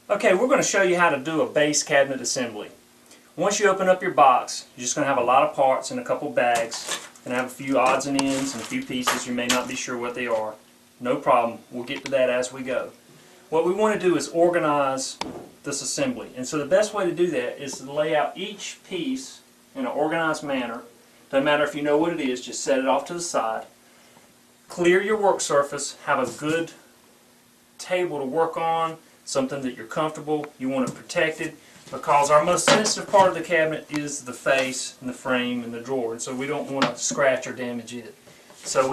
Okay, we're going to show you how to do a base cabinet assembly. Once you open up your box, you're just going to have a lot of parts in a couple bags. Going to have a few odds and ends and a few pieces. You may not be sure what they are. No problem. We'll get to that as we go. What we want to do is organize this assembly. And so the best way to do that is to lay out each piece in an organized manner. Doesn't matter if you know what it is, just set it off to the side. Clear your work surface. Have a good table to work on. Something that you're comfortable, you want it protected, because our most sensitive part of the cabinet is the face and the frame and the drawer, and so we don't want to scratch or damage it. So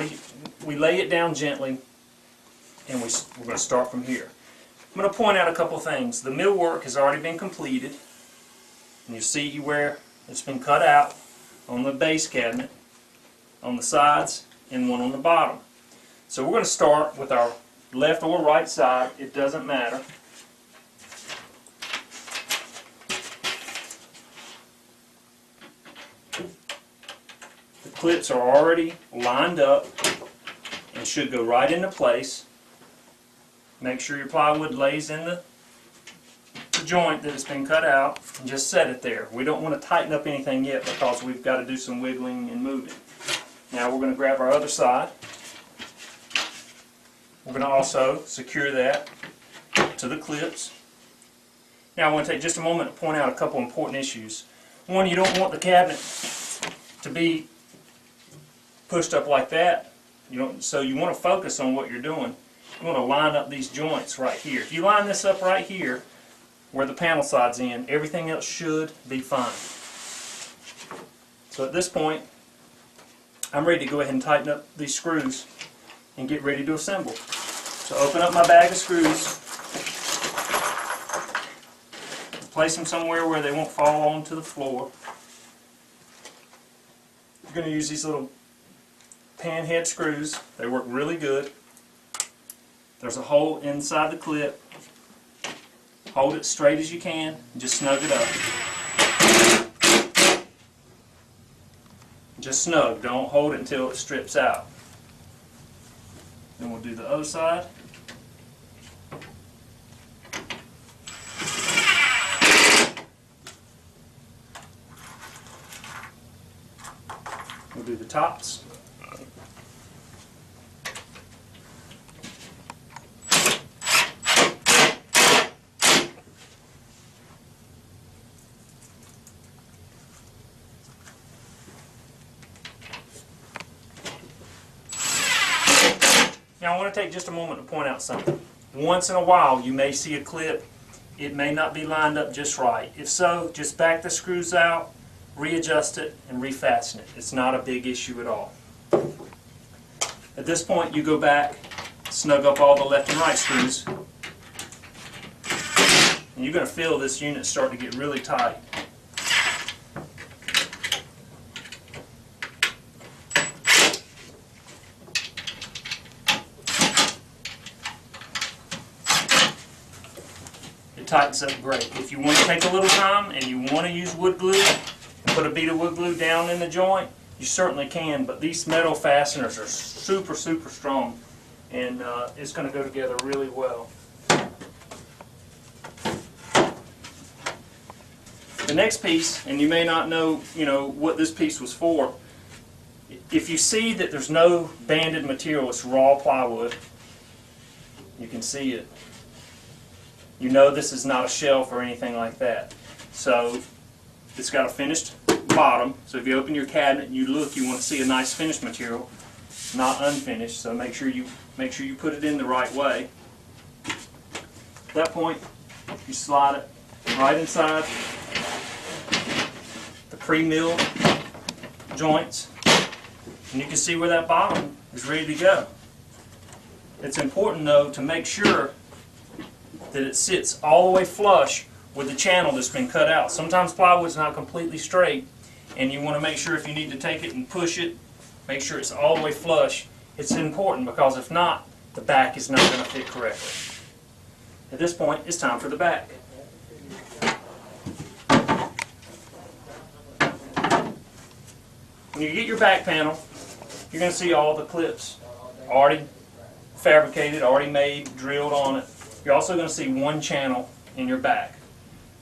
we lay it down gently, and we're going to start from here. I'm going to point out a couple things. The millwork has already been completed, and you see where it's been cut out on the base cabinet, on the sides, and one on the bottom. So we're going to start with our left or right side, it doesn't matter. The clips are already lined up and should go right into place. Make sure your plywood lays in the joint that has been cut out and just set it there. We don't want to tighten up anything yet because we've got to do some wiggling and moving. Now we're going to grab our other side. We're going to also secure that to the clips. Now I want to take just a moment to point out a couple important issues. One, you don't want the cabinet to be pushed up like that. So you want to focus on what you're doing. You want to line up these joints right here. If you line this up right here, where the panel side's in, everything else should be fine. So at this point, I'm ready to go ahead and tighten up these screws and get ready to assemble. So open up my bag of screws, place them somewhere where they won't fall onto the floor. You're going to use these little pan head screws. They work really good. There's a hole inside the clip. Hold it straight as you can and just snug it up. Just snug, don't hold it until it strips out. Then we'll do the other side. We'll do the tops. Now I want to take just a moment to point out something. Once in a while you may see a clip, it may not be lined up just right. If so, just back the screws out, readjust it, and refasten it. It's not a big issue at all. At this point you go back, snug up all the left and right screws, and you're going to feel this unit start to get really tight. It tightens up great. If you want to take a little time and you want to use wood glue and put a bead of wood glue down in the joint, you certainly can, but these metal fasteners are super strong, and it's going to go together really well. The next piece, and you may not know, what this piece was for. If you see that there's no banded material, it's raw plywood. You can see it. You know this is not a shelf or anything like that. So it's got a finished bottom. So if you open your cabinet and you look, you want to see a nice finished material, not unfinished. So make sure you put it in the right way. At that point, you slide it right inside the pre-milled joints, and you can see where that bottom is ready to go. It's important though to make sure that it sits all the way flush with the channel that's been cut out. Sometimes plywood's not completely straight, and you want to make sure if you need to take it and push it, make sure it's all the way flush. It's important because if not, the back is not going to fit correctly. At this point, it's time for the back. When you get your back panel, you're going to see all the clips already fabricated, already made, drilled on it. You're also going to see one channel in your back.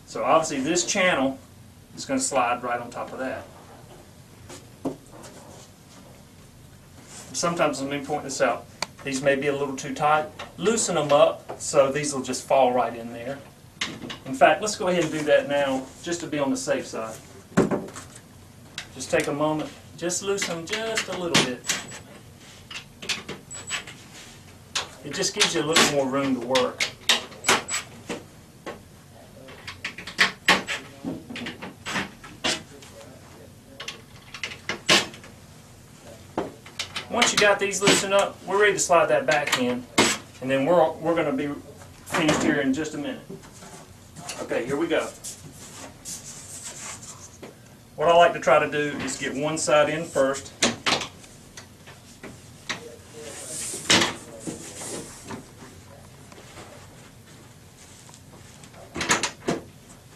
So obviously this channel is going to slide right on top of that. Sometimes, let me point this out, these may be a little too tight. Loosen them up so these will just fall right in there. In fact, let's go ahead and do that now just to be on the safe side. Just take a moment, just loosen them just a little bit. It just gives you a little more room to work. Once you got these loosened up, we're ready to slide that back in, and then we're going to be finished here in just a minute. Okay, here we go. What I like to try to do is get one side in first.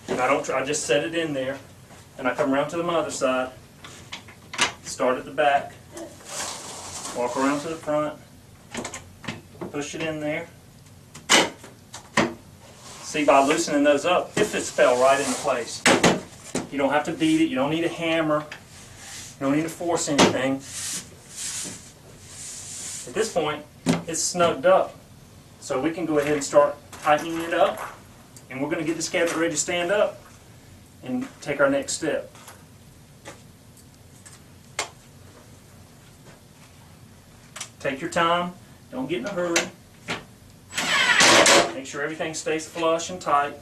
And I just set it in there, and I come around to the other side, start at the back, walk around to the front, push it in there. See, by loosening those up, it fits fell right into place. You don't have to beat it, you don't need a hammer, you don't need to force anything. At this point, it's snugged up. So we can go ahead and start tightening it up, and we're going to get this cabinet ready to stand up and take our next step. Take your time, don't get in a hurry. Make sure everything stays flush and tight.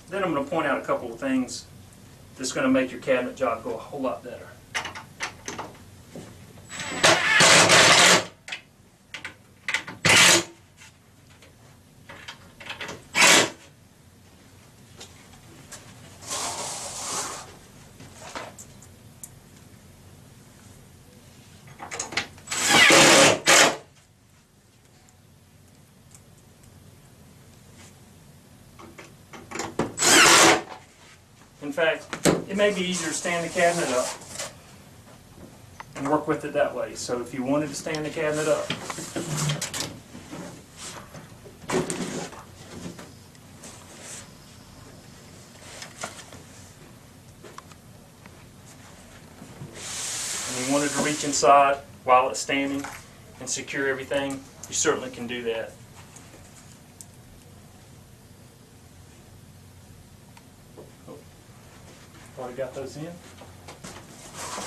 Then I'm going to point out a couple of things that's going to make your cabinet job go a whole lot better. In fact, it may be easier to stand the cabinet up and work with it that way. So if you wanted to stand the cabinet up, and you wanted to reach inside while it's standing and secure everything, you certainly can do that. Already got those in.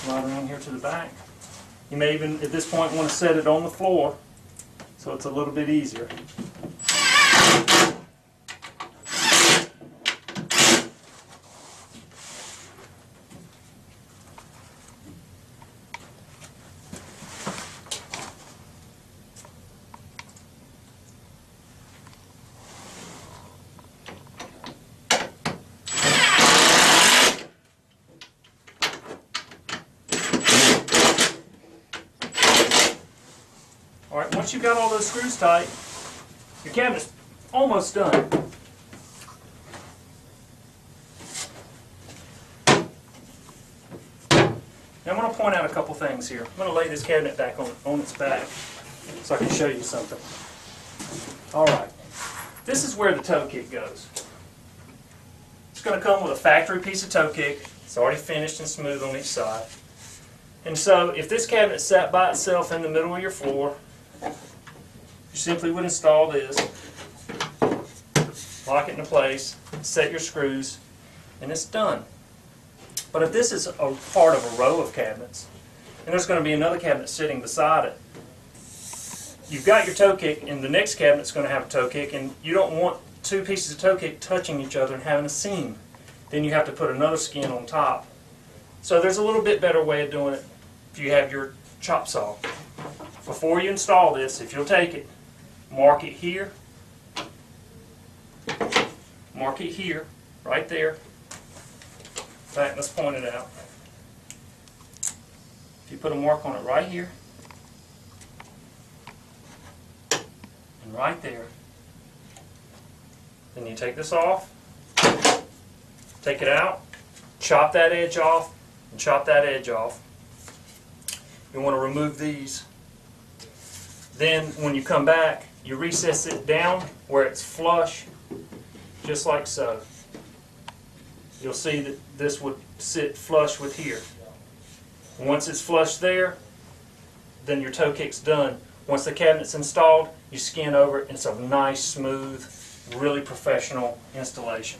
Right around here to the back. You may even, at this point, want to set it on the floor so it's a little bit easier. Alright, once you've got all those screws tight, your cabinet's almost done. Now I'm going to point out a couple things here. I'm going to lay this cabinet back on its back so I can show you something. Alright, this is where the toe kick goes. It's going to come with a factory piece of toe kick. It's already finished and smooth on each side. And so if this cabinet sat by itself in the middle of your floor, you simply would install this, lock it into place, set your screws, and it's done. But if this is a part of a row of cabinets, and there's going to be another cabinet sitting beside it, you've got your toe kick, and the next cabinet's going to have a toe kick, and you don't want two pieces of toe kick touching each other and having a seam. Then you have to put another skin on top. So there's a little bit better way of doing it if you have your chop saw. Before you install this, if you'll take it, mark it here, right there. In fact, let's point it out. If you put a mark on it right here, and right there, then you take this off, take it out, chop that edge off, and chop that edge off. You want to remove these. Then when you come back, you recess it down where it's flush, just like so. You'll see that this would sit flush with here. Once it's flush there, then your toe kick's done. Once the cabinet's installed, you skin over it, and it's a nice, smooth, really professional installation.